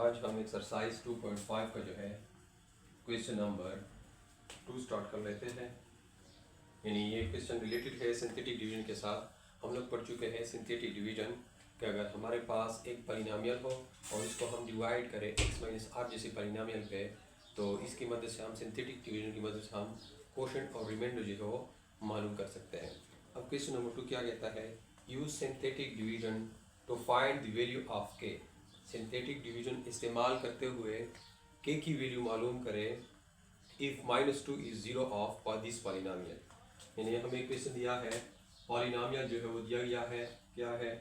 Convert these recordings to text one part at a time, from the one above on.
आज हम एक्सरसाइज 2.5 का जो है क्वेश्चन नंबर 2 स्टार्ट कर लेते हैं। यानी ये क्वेश्चन रिलेटेड है सिंथेटिक डिवीजन के साथ। हम लोग पढ़ चुके हैं सिंथेटिक डिवीजन कि अगर हमारे पास एक पॉलिनोमियल हो और इसको हम डिवाइड करें x माइनस आर जैसे पॉलिनोमियल पे, तो इसकी मदद से हम सिंथेटिक डिवीजन की मदद से हम कोशेंट और रिमाइंडर जो है वो मालूम कर सकते हैं। अब क्वेश्चन नंबर 2 क्या कहता है, use synthetic division to find the value of K. Synthetic division इस्तेमाल करते हुए के की वैल्यू मालूम करें if -2 is zero of this polynomial. यानी हमें एक क्वेश्चन दिया है, पॉलिनोमियल जो है वो दिया गया है, क्या है,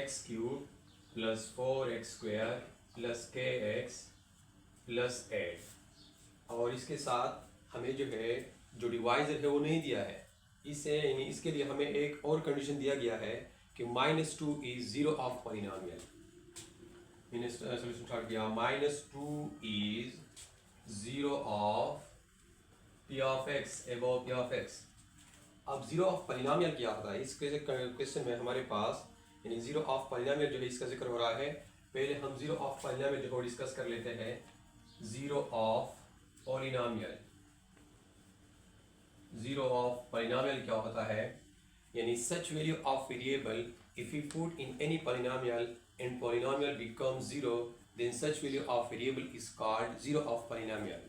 x cube plus 4x square plus के एक्स प्लस 8, और इसके साथ हमें जो है जो डिवाइजर है वो नहीं दिया है। इससे यानी इसके लिए हमें एक और कंडीशन दिया गया है कि -2 इज जीरो ऑफ पॉलिनोमियल। मैंने सोल्यूशन स्टार्ट किया, -2 is zero of P of x above P of x. अब जीरो ऑफ पॉलिनोमियल क्या होता है, इस क्वेश्चन में हमारे पास यानी जीरो ऑफ पॉलिनोमियल जो है इसका जिक्र हो रहा है। पहले हम जीरो ऑफ पॉलिनोमियल जो है डिस्कस कर लेते हैं। Zero of polynomial, zero of polynomial क्या होता है, यानी सच value of variable if you put in any polynomial and polynomial becomes zero, then such value of variable is called zero of polynomial।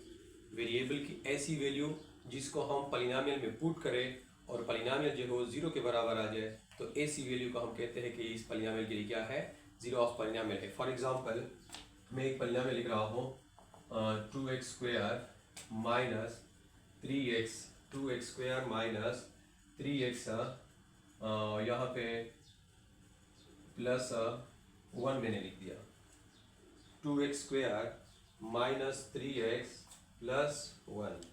Variable की ऐसी value जिसको हम polynomial में put करें और पॉलिनोमियल जो है वो जीरो के बराबर आ जाए, तो ऐसी वैल्यू को हम कहते हैं कि इस पॉलिनोमियल के लिए क्या है, जीरो ऑफ पॉलिनोमियल है। फॉर एग्जांपल मैं एक पॉलिनोमियल लिख रहा हूँ 2x square minus 3x, 2x square minus 3x, यहाँ पे प्लस 1 मैंने लिख दिया, 2x square minus 3x plus 1।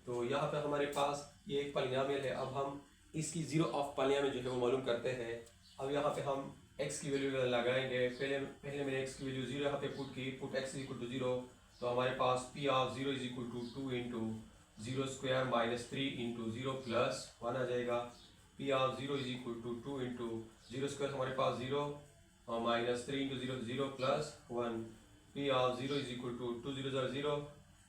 तो यहाँ पे हमारे पास ये एक पॉलिनोमियल है। अब हम इसकी जीरो ऑफ पॉलिनोमियल जो है वो मालूम करते हैं। अब यहाँ पे हम x की वैल्यू लगाएंगे। पहले मैंने x की वैल्यू जीरो यहाँ पे पुट की, put x equal to zero, तो हमारे पास p of zero is equal to 2 into zero square minus 3 into zero plus 1 आ जाएगा। p of zero is equal to 2 into zero square हमारे पास zero minus 3 into zero zero plus 1, P of zero is equal to 2 0 0 0।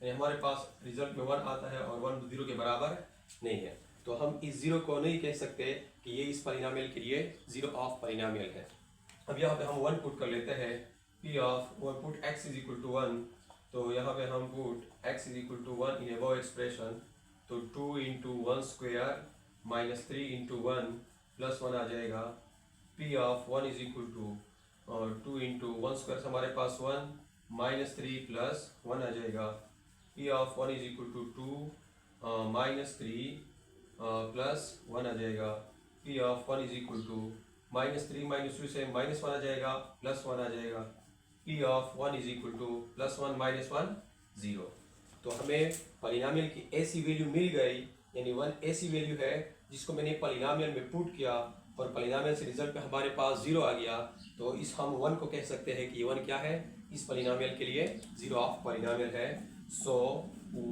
हमारे पास result में 1 आता है और 1 zero के बराबर नहीं है, तो हम इस जीरो को नहीं कह सकते कि ये इस पॉलिनोमियल के लिए जीरो ऑफ पॉलिनोमियल है। अब यहाँ पे हम 1 पुट कर लेते हैं, P of put x is equal to 1, तो यहाँ पे हम put x is equal to 1 in above expression, तो 2 into 1 square minus 3 into 1 plus 1 आ जाएगा। P of 1 is equal to और 2 इंटू 1 स्क्वायर हमारे पास 1 माइनस 3 प्लस 1 आ जाएगा। P of 1 is equal to 2 minus 3 plus 1 आ जाएगा। P of 1 is equal to minus 3 minus 2 से माइनस 1 आ जाएगा, प्लस 1 आ जाएगा। P of 1 is equal two plus 1 minus 1 0। तो हमें पॉलिनोमियल की ऐसी वैल्यू मिल गई, यानी 1 ऐसी वैल्यू है जिसको मैंने पॉलिनोमियल में पुट किया और पॉलिनोमियल से रिजल्ट पे हमारे पास जीरो आ गया, तो इस हम 1 को कह सकते हैं कि ये 1 क्या है, इस पॉलिनोमियल के लिए जीरो ऑफ पॉलिनोमियल है। सो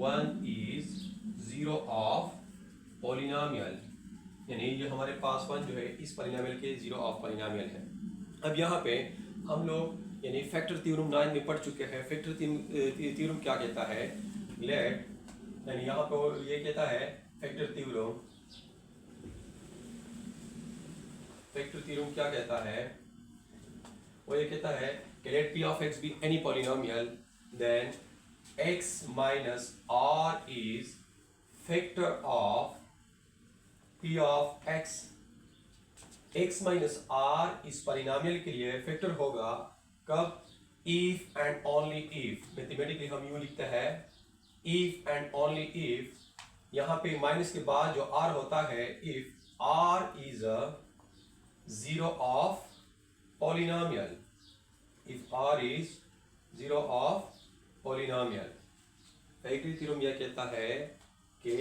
1 इज जीरो ऑफ पॉलिनोमियल, यानी ये हमारे पास 1 जो है इस पॉलिनोमियल के जीरो ऑफ पॉलिनोमियल है। अब यहाँ पे हम लोग यानी फैक्टर थ्योरम 9 में पढ़ चुके हैं। फैक्टर थ्योरम क्या कहता है, लेट यानी यहाँ पे ये कहता है फैक्टर थ्योरम, फैक्टर थ्योरम क्या कहता है, वो ये कहता है कि let p of x be any polynomial then x minus r is factor of p of x। x minus r इस पॉलिनोमियल के लिए फैक्टर होगा कब, if and only if. Mathematically हम यूं लिखते हैं इफ एंड ओनली इफ, यहाँ पे माइनस के बाद जो r होता है, if r is a zero of polynomial, if r is zero of polynomial. Factor theorem यह कहता है कि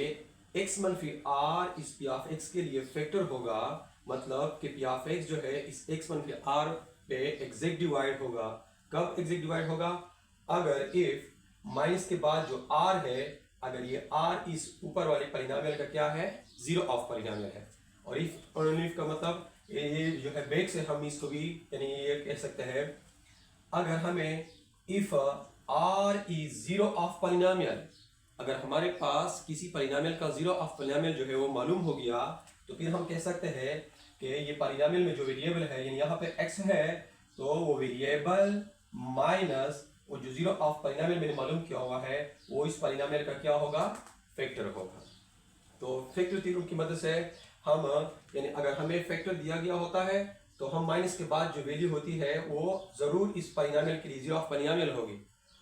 x मनफी r इस p ऑफ x के लिए फैक्टर होगा, मतलब कि p ऑफ x जो है इस x मनफी r पे एग्जैक्ट डिवाइड होगा। कब एग्जैक्ट डिवाइड होगा, अगर इफ माइनस के बाद जो r है, अगर ये r इस ऊपर वाले पॉलिनोमियल का क्या है, जीरो ऑफ पॉलिनोमियल है। और इफ का मतलब ये जो है बैक से हम इसको भी यानी ये कह सकते हैं अगर हमें if R is zero of polynomial, अगर हमारे पास किसी पॉलिनोमियल का जीरो ऑफ पॉलिनोमियल जो है वो मालूम हो गया, तो फिर हम कह सकते हैं कि ये पॉलिनोमियल में जो वेरिएबल है, यानी यहाँ पे x है, तो वो वेरिएबल माइनस वो जो जीरो ऑफ पॉलिनोमियल मैंने मालूम किया हुआ है, वो इस पॉलिनोमियल का क्या होगा, फैक्टर होगा। तो फैक्टर थ्योरम की मदद से हम, यानी अगर हमें फैक्टर दिया गया होता है तो हम माइनस के बाद जो वैल्यू होती है वो जरूर इस पॉलिनोमियल के लिए जीरो ऑफ पॉलिनोमियल होगी।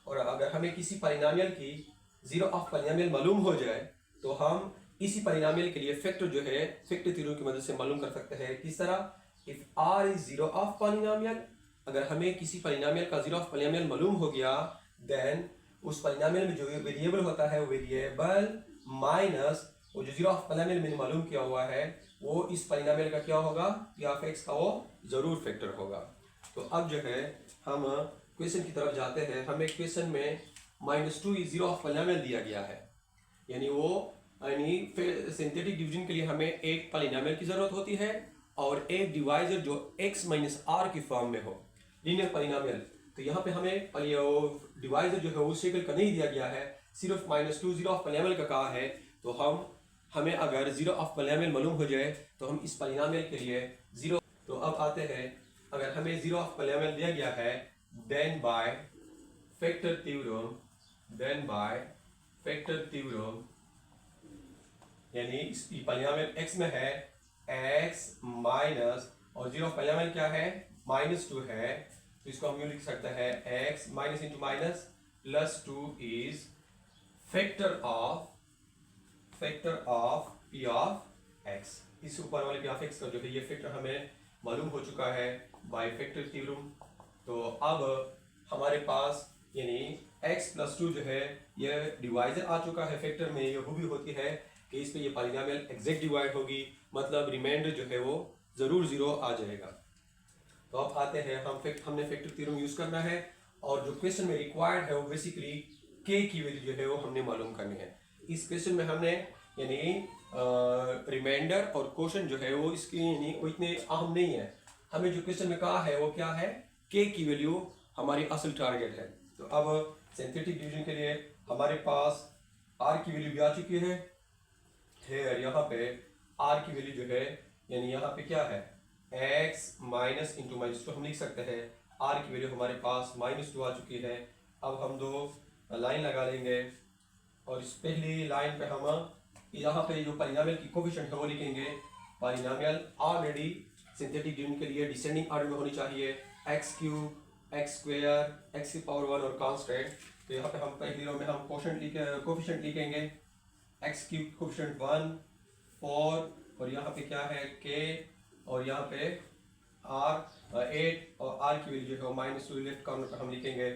और अगर हमें किसी पॉलिनोमियल की जीरो ऑफ पॉलिनोमियल मालूम हो जाए तो हम इसी पॉलिनोमियल के लिए फैक्टर जो है फैक्टर थ्योरम की मदद से मालूम कर सकते हैं। किस तरह, if R is zero of polynomial, अगर हमें किसी पॉलिनोमियल का जीरो ऑफ पॉलिनोमियल मालूम हो गया, देन उस पॉलिनोमियल में जो वेरिएबल होता है वो वेरिएबल माइनस वो जो जीरो ऑफ पॉलिनोमियल मैंने मालूम किया हुआ है वो इस पॉलिनोमियल का क्या होगा, पी ऑफ एक्स का वो जरूर फैक्टर होगा। तो अब जो है हम क्वेश्चन की तरफ जाते हैं। हमें क्वेश्चन में -2 इज जीरो ऑफ पॉलिनोमियल दिया गया है, यानी वो सिंथेटिक डिवीजन के लिए हमें एक पॉलिनोमियल की जरूरत होती है और एक डिवाइजर जो x माइनस आर की फॉर्म में हो, लीनियर पॉलिनोमियल। तो यहाँ पे हमें डिवाइजर जो है वो शेकल का नहीं दिया गया है, सिर्फ -2 जीरो ऑफ पॉलिनोमियल का कहा है। तो हमें अगर जीरो ऑफ पॉलिनोमियल मालूम हो जाए तो हम इस पॉलिनोमियल के लिए जीरो, तो अब आते हैं, अगर हमें जीरो ऑफ पॉलिनोमियल दिया गया है, देन बाय फैक्टर थ्योरम, यानी इस पॉलिनोमियल x में है x माइनस, और जीरो ऑफ पॉलिनोमियल क्या है, -2 है, तो इसको हम यूं लिख सकते हैं x minus into minus plus 2 is factor of p of x। इस ऊपर वाले p ऑफ x का जो है ये फैक्टर हमें मालूम हो चुका है बाय फैक्टर थ्योरम। तो अब हमारे पास यानी x प्लस 2 जो है ये डिवाइजर आ चुका है फैक्टर में। ये खूबी होती है कि इस पे ये पॉलिनोमियल एग्जैक्ट डिवाइड होगी, मतलब रिमाइंडर जो है वो जरूर जीरो आ जाएगा। तो अब आते हैं, हमने फैक्टर थ्योरम यूज करना है और जो क्वेश्चन में रिक्वायर्ड है वो बेसिकली k की वैल्यू जो है वो हमने मालूम करनी है। इस क्वेश्चन में हमने यानी रिमाइंडर और क्वोशंट जो है वो इसकी यानी वो इतने अहम नहीं है। हमें जो क्वेश्चन में कहा है वो क्या है, k की वैल्यू हमारी असल टारगेट है। तो अब सिंथेटिक डिवीजन के लिए हमारे पास r की वैल्यू भी आ चुकी है। यहाँ पे r की वैल्यू जो है यानी यहाँ पे क्या है, x माइनस इंटू माइनस 2 हम लिख सकते हैं। r की वैल्यू हमारे पास -2 आ चुकी है। अब हम दो लाइन लगा लेंगे और इस पहली लाइन पे हम यहाँ पे जो पॉलिनोमियल की कोफिशिएंट है वो लिखेंगे। पॉलिनोमियल ऑलरेडी सिंथेटिक डिवीजन के लिए डिसेंडिंग ऑर्डर में होनी चाहिए, x³ x² x की पावर 1 और कांस्टेंट। तो यहाँ पे हम पहली रो में हम कोफिशिएंट लिखेंगे, x³ कोफिशिएंट 1 4 और यहाँ पे क्या है k और यहाँ पे r 8 और r की वैल्यू जो है -2 लेफ्ट कॉर्नर पर हम लिखेंगे।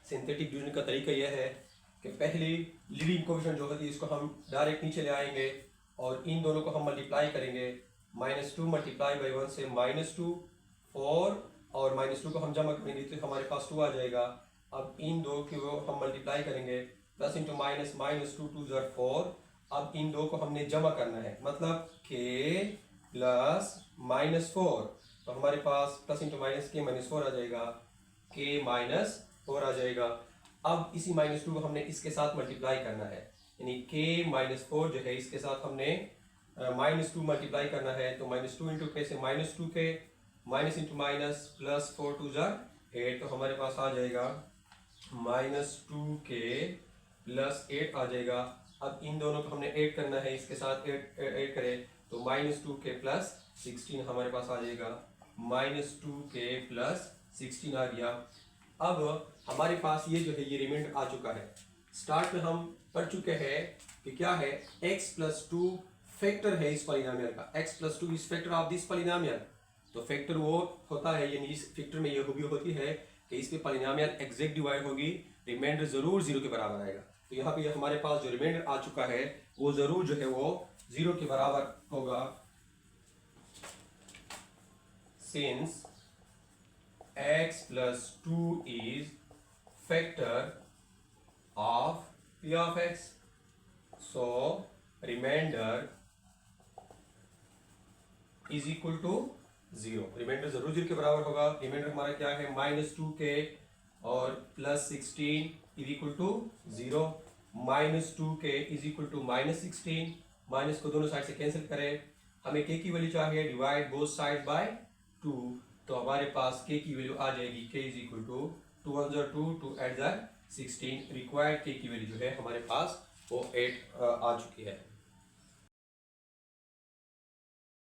सिंथेटिक डिवीजन का तरीका यह है कि पहली लीडिंग कोफिशिएंट जो होती है इसको हम डायरेक्ट नीचे ले आएंगे और इन दोनों को हम मल्टीप्लाई करेंगे। -2 मल्टीप्लाई बाई 1 से -2 4 और -2 को हम जमा करेंगे तो हमारे पास 2 आ जाएगा। अब इन दो को हम मल्टीप्लाई करेंगे, प्लस इंटू माइनस -2 2 ज़र 4। अब इन दो को हमने जमा करना है, मतलब k प्लस -4, तो हमारे पास प्लस इंटू माइनस के -4 आ जाएगा, k -4 आ जाएगा। अब इसी -2 को हमने इसके साथ मल्टीप्लाई करना है, यानी k -4 जो है इसके साथ हमने -2 मल्टीप्लाई करना है। तो -2 इंटू के से -2k minus into minus plus 4 2 ज़र 8, तो हमारे पास आ जाएगा -2k प्लस 8 आ जाएगा। अब इन दोनों को हमने ऐड करना है, इसके साथ ऐड करें तो -2k प्लस 16 हमारे पास आ जाएगा, -2k प्लस 16 आ गया। अब हमारे पास ये जो है ये रिमाइंडर आ चुका है। स्टार्ट में हम पढ़ चुके हैं कि क्या है, x प्लस 2 फैक्टर है इस पॉलिनोमियल का, x plus 2 is factor of this polynomial. तो फैक्टर वो होता है, यानी इस फैक्टर में ये खूबी होती है कि इस पे पॉलिनोमियल एग्जैक्ट डिवाइड होगी, रिमाइंडर जरूर 0 के बराबर आएगा। तो यहाँ पे हमारे पास जो रिमाइंडर आ चुका है वो जरूर जो है वो 0 के बराबर होगा, since x plus 2 is factor of p of x. So remainder is equal to zero. Remainder जरूर जीरो के बराबर होगा। रिमाइंडर हमारा क्या है, -2k और +16 is equal to zero. -2k is equal to -16, minus को दोनों साइड से कैंसिल करें। हमें k की वैल्यू चाहिए, डिवाइड बोथ साइड बाय 2, तो हमारे पास k की वैल्यू आ जाएगी, k इज इक्वल टू 2 1 ज़ा 2, 2 8 ज़ा 16। रिक्वायर्ड k की वैल्यू जो है हमारे पास वो 8 आ चुकी है।